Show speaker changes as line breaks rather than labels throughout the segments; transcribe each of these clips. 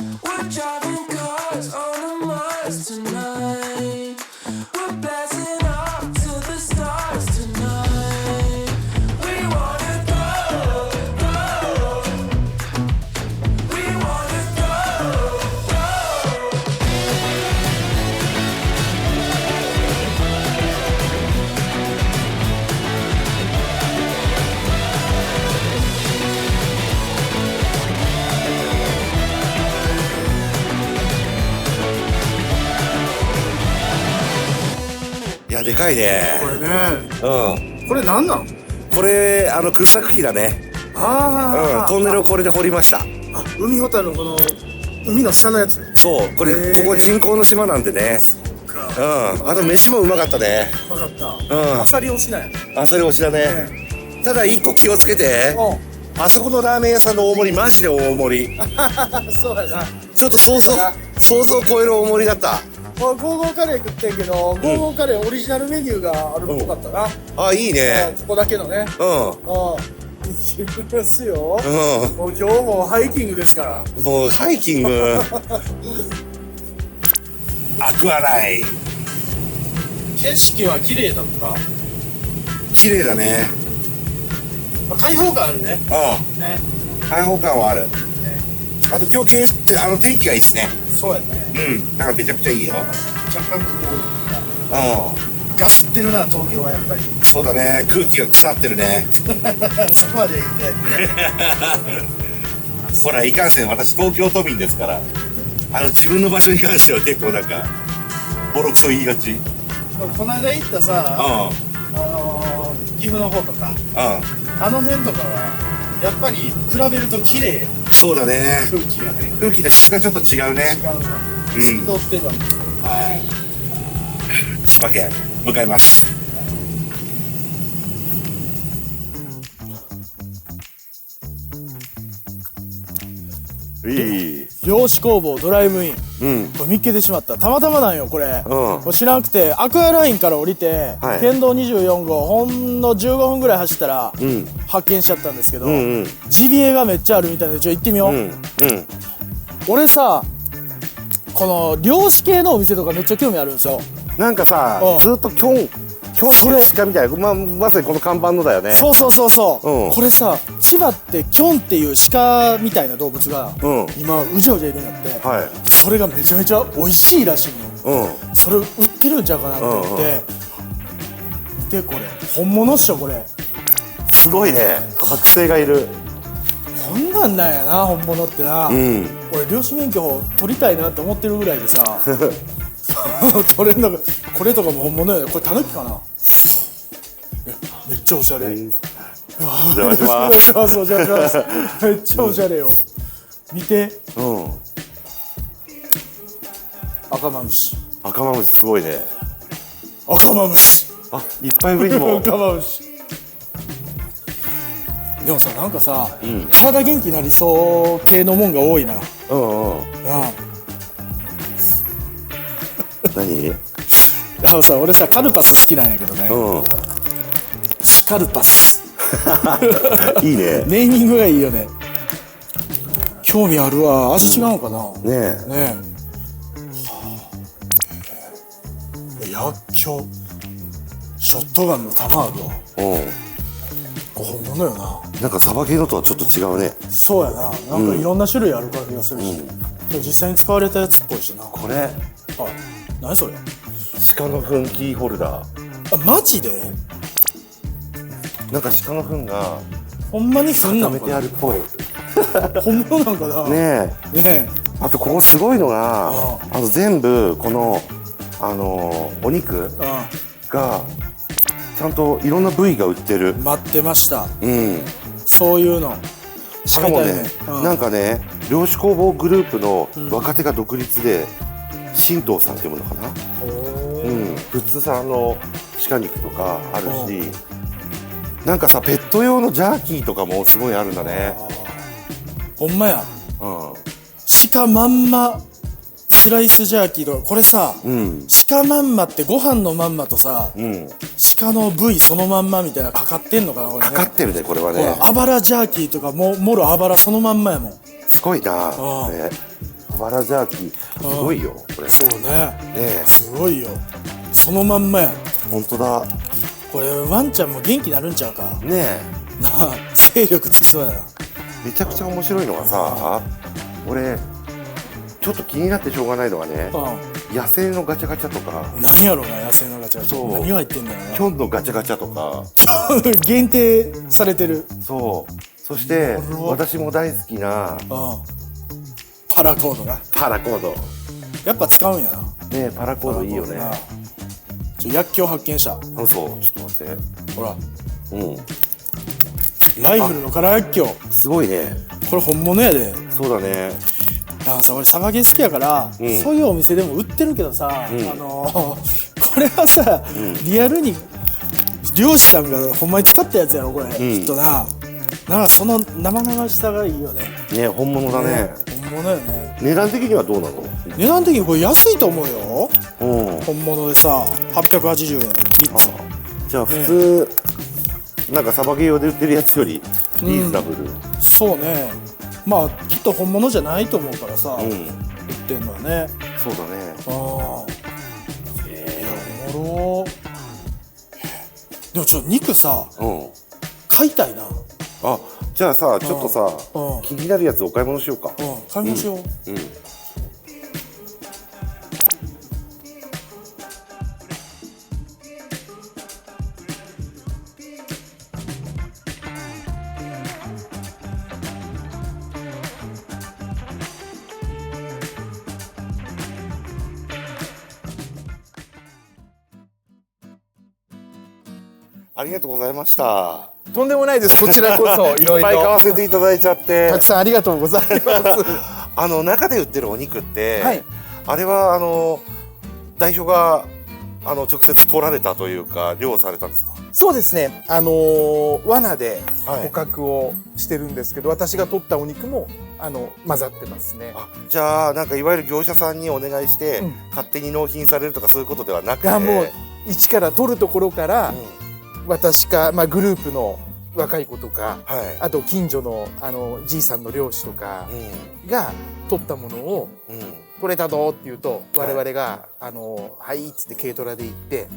We're driving cars on a Mars tonight. We're blasting off to the stars tonight. We wanna go, go. We wanna go, go.
いやでかいね。
これね。
うん。
これなんなん？
これ掘削機だね。
ああ。
トンネルをこれで掘りました。
あ、海ほたるのこの海の下のやつ。
そうこれここ人工の島なんでね。あと飯もうまかったね。
うまかった。アサリ推しなんや。
あそれ推しだね。ただ一個気をつけて。あそこのラーメン屋さんの大盛りマジで大盛り。
そうやな。
ちょっと想像を超える大盛りだった。
ゴーゴーカレー食ってんけど、ゴーゴーカレーオリジナルメニューがあるっぽかったな。
あ、いいね。
ここだけのね。行きますよ。もう今日もハイキングですから。
もうハイキング。アクアライン。
景色は綺麗だった。
綺麗だね。
開放感あるね。ね。
開放感はある。あと今日天気がいいですね。
そうやね。
だからめちゃくちゃいいよ。
若干ガスってるな、東京はやっぱり。
そうだね、空気が腐ってるね。
そこまで言ってない。
ほら、いかんせん私東京都民ですから、自分の場所に関しては結構なんかボロクソ言いがち。
この間行ったさ、岐阜の方とか、あの辺とかはやっぱり比べると綺麗。
そうだね。
空気がね。
空気の質がちょっと違うね。
違うな。透き通ってるわけですよ。
千葉県向かいます。
猟師工房ドライブイン。これ見っけてしまった。たまたまなんよこれ。これ知らなくてアクアラインから降りて、県道24号ほんの15分ぐらい走ったら、発見しちゃったんですけど、ジビエがめっちゃあるみたいで行ってみよう。俺さこの漁師系のお店とかめっちゃ興味あるんですよ。
なんかさ、ずっとキョン鹿みたいな、まさにこの看板のだよね。
そう、これさ千葉ってキョンっていう鹿みたいな動物が、今うじゃうじゃいるんやって、それがめちゃめちゃ美味しいらしいのよ。それ売ってるんちゃうかなって思って、見てこれ本物っしょこれ。
すごいね、剥製がいる。
こんなんなんやな本物ってな。俺漁師免許取りたいなって思ってるぐらいでさ取れんのか。これとかも本物やね。これタヌキかな。めっちゃおしゃれ。
お邪魔します。
お邪魔します。めっちゃおしゃれよ。見て。赤マムシ。
赤マムシすごいね。
赤マムシ。
いっぱい上にも。
赤マムシ。でもさなんかさ、体元気になりそう系のもんが多いな。
何？
さ俺さカルパス好きなんやけどね。シカルパス。
いいね。
ネーミングがいいよね。興味あるわ。味違うのかな。ねえ。薬莢ショットガンの弾あるわ。本物よな。
なんかさばきのとはちょっと違うね。
そうやな。なんかいろんな種類ある感じがするし、実際に使われたやつっぽいしな。
これ
何それ。
鹿の糞キーホルダー。
マジで。
なんか鹿の糞が
ほんまに糞なのかな。
固めてあるっぽい。
本物なんかな。
ねえ。あとここすごいのが、全部このお肉がちゃんといろんな部位が売ってる。
待ってました。そういうの。
しかもね、なんかね、漁師工房グループの若手が独立で、神藤さんっていうものかな。富津産の鹿肉とかあるし、なんかさペット用のジャーキーとかもすごいあるんだね。
ほんまや。鹿まんまスライスジャーキーとか。これさ、鹿まんまってご飯のまんまとさ、鹿の部位そのまんまみたいなかかってんのかなこれね。
かかってるねこれはね。
あばらジャーキーとかもろあばらそのまんまやもん。
すごいな。バラジャーキーすごいよこれ。
そうね。
ね
すごいよ。そのまんまや。
本当だ。
これワンちゃんも元気になるんちゃうか。
ね
なあ、精力つきそうやな。
めちゃくちゃ面白いのがさ、俺ちょっと気になってしょうがないのがね、野生のガチャガチャとか。
何やろうな、野生のガチャガチャ。何が入ってんだよね。
キョンのガチャガチャとか
限定されてる。
そう。そして私も大好きな
パラコードな。
パラコード。
やっぱ使うんやな。
ね、パラコードいいよね。
薬莢発見者。
そう、ちょっと待って。
ほら。
うん。
ライフルの空薬莢。す
ごいね。
これ本物やで。
そうだね。
なんかさ、俺サバゲー好きやから、そういうお店でも売ってるけどさ、これはさ、リアルに漁師さんがほんまに使ったやつやろこれ、きっとな。なんかその生々しさがいいよね。
ね、本物だね。
本物よね。
値段的にはどうなの？
値段的にこれ安いと思うよ。本物でさ、880円キッズ。
じゃあ普通なんかサバゲー用で売ってるやつよりリーズナブル。
そうね。まあきっと本物じゃないと思うからさ、売ってんのはね。
そうだね。
おもろ。でもちょっと肉さ、買いたいな。
あ、じゃあさ、ちょっとさ、気になるやつお買い物しようか。
買い物しよう。
ありがとうございました。
とんでもないです。こちらこそいろいろ
いっぱい買わせていただいちゃって
たくさんありがとうございます
中で売ってるお肉って、あれは代表が直接取られたというか漁されたんですか？
そうですね、罠で捕獲をしてるんですけど、私が取ったお肉も混ざってますね。
じゃあなんかいわゆる業者さんにお願いして、勝手に納品されるとかそういうことではなくて、
もう一から取るところから、私か、グループの若い子とか、あと近所のじいさんの漁師とかが取ったものを、取れたぞって言うと我々が「はい」っつって軽トラで行って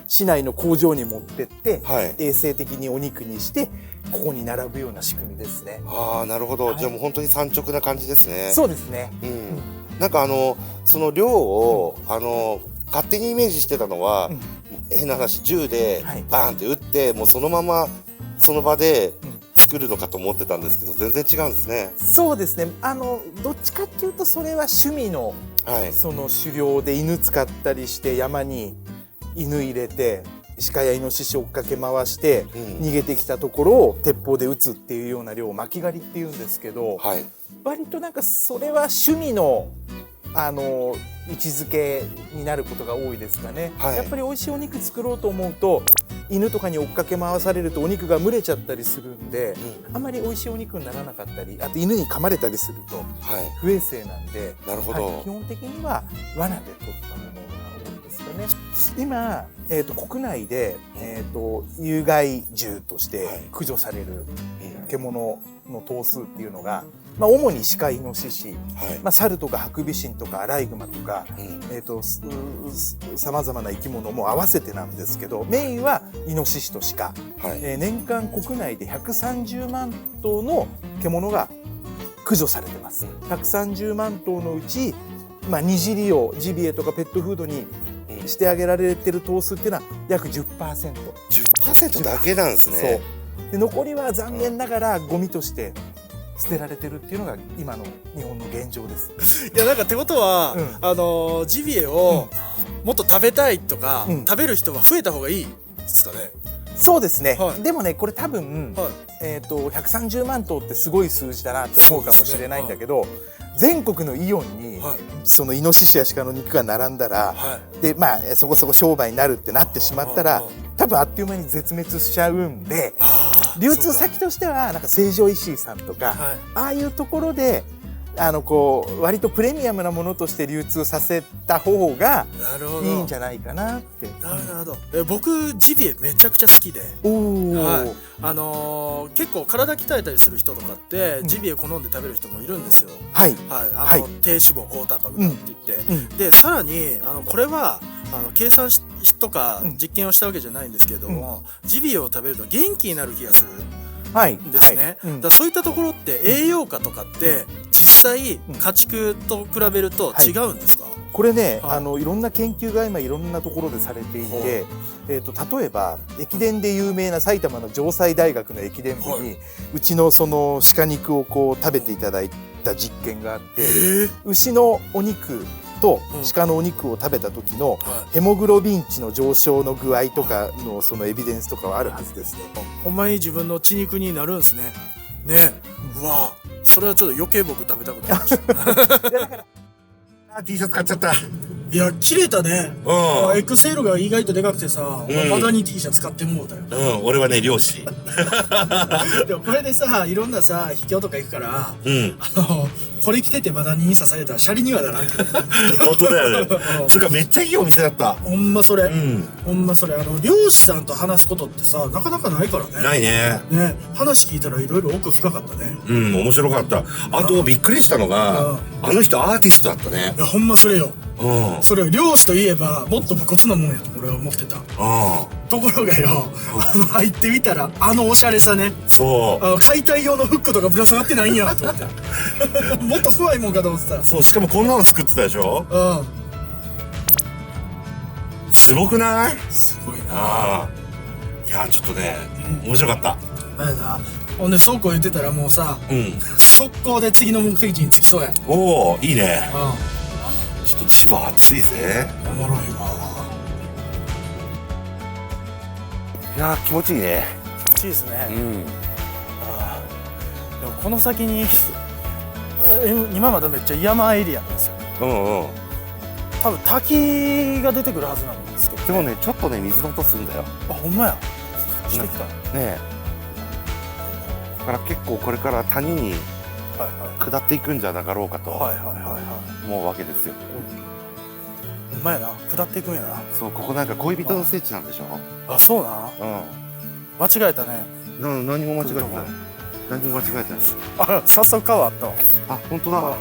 市内の工場に持ってって、衛生的にお肉にしてここに並ぶような仕組みですね。
ああ、なるほど。じゃあもう本当に産直な感じですね。
そうですね。
なんかその量を勝手にイメージしてたのは、変な話銃でバーンって撃ってもうそのままその場で作るのかと思ってたんですけど、全然違うんですね。
そうですね。どっちかっていうとそれは趣味の、その狩猟で犬使ったりして山に犬入れて鹿やイノシシ追っかけ回して、逃げてきたところを鉄砲で撃つっていうような猟を巻き狩りっていうんですけど、割となんかそれは趣味の位置づけになることが多いですかね。やっぱり美味しいお肉作ろうと思うと犬とかに追っかけ回されるとお肉が蒸れちゃったりするんで、あんまり美味しいお肉にならなかったり、あと犬に噛まれたりすると不衛生なんで、基本的には罠で取ったものが多いですかね。今、国内で、有害獣として駆除される獣の頭数っていうのが、主に鹿、イノシシ、猿とかハクビシンとかアライグマとか、さまざまな生き物も合わせてなんですけど、メインはイノシシと鹿、年間国内で130万頭の獣が駆除されてます。130万頭のうち、二次利用、ジビエとかペットフードにしてあげられてる頭数っていうのは約 10%。10%
だけなんですね。
で残りは残念ながらゴミとして捨てられてるっていうのが今の日本の現状です。
いやなんかってことは、ジビエをもっと食べたいとか、食べる人は増えた方がいいですかね。
そうですね、でもねこれ多分、130万頭ってすごい数字だなって思うかもしれないんだけど、全国のイオンに、そのイノシシや鹿の肉が並んだら、でそこそこ商売になるってなってしまったら、多分あっという間に絶滅しちゃうんで、流通先としてはなんか成城石井さんとか、ああいうところでこう割とプレミアムなものとして流通させた方が
なるほど
いいんじゃないかなって。
なるほど。僕ジビエめちゃくちゃ好きで、はい、結構体鍛えたりする人とかって、ジビエ好んで食べる人もいるんですよ。はい、はい、低脂肪高タンパクだって言って、でさらにこれは計算とか実験をしたわけじゃないんですけれども、ジビエを食べると元気になる気がするですね。だそういったところって栄養価とかって実際家畜と比べると違うんですか？
これね、いろんな研究が今いろんなところでされていて、例えば駅伝で有名な埼玉の城西大学の駅伝部に、うちのその鹿肉をこう食べていただいた実験があって、牛のお肉と鹿のお肉を食べた時のヘモグロビン値の上昇の具合とかのそのエビデンスとかはあるはずですね。
ほんまに自分の血肉になるんですね。ね、うわ、それはちょっと余計僕食べたくなりました。
T シャツ買っちゃった。
いや、切れたね。XL が意外とでかくてさ、マダニ T シャツ買ってもうたよ。
俺はね、漁師。
でもこれでさ、いろんなさ、秘境とか行くから、これ着ててマダニに刺されたらシャリにはならんけど。
本当だよね。つうかめっちゃいいお店だった。
ほんまそれ。ほんまそれ。漁師さんと話すことってさ、なかなかないからね。
ないね。
ね、話聞いたらいろいろ奥深かったね。
面白かった。あとびっくりしたのが、あの人アーティストだったね。
いや、ほんまそれよ。それを漁師といえばもっと武骨なもんやと俺は思ってた。ところがよ、入ってみたらおしゃれさね。そう。解体用のフックとかぶら下がってないんやと思って。もっと怖いもんかと思ってた。
そう、しかもこんなの作ってたでしょ。すごくない？
すごいな。
いや、ちょっとね、面白かった。
ほんでそうこう言ってたらもうさ、速攻で次の目的地に着きそうや。
おお、いいね。ちょっと千葉暑いぜ。
おもろいわ。
いやー、気持ちいいね。
気持ちいいですね。でもこの先に今まだめっちゃ山エリアなんですよ。多分滝が出てくるはずなんですけど。
でもね、ちょっとね、水の音するんだよ。
あ、ほんまや。してきた。
ねえ。だから結構これから谷に下っていくんじゃなかろうかと思うわけですよ。
ほんまやな、下っていくんやな。
そう、ここなんか恋人の聖地なんでしょ。
あ、そうな。間違えたね。
何も間違えてない。何も間違えてない。
早速川あったわ。
あ、本当だ。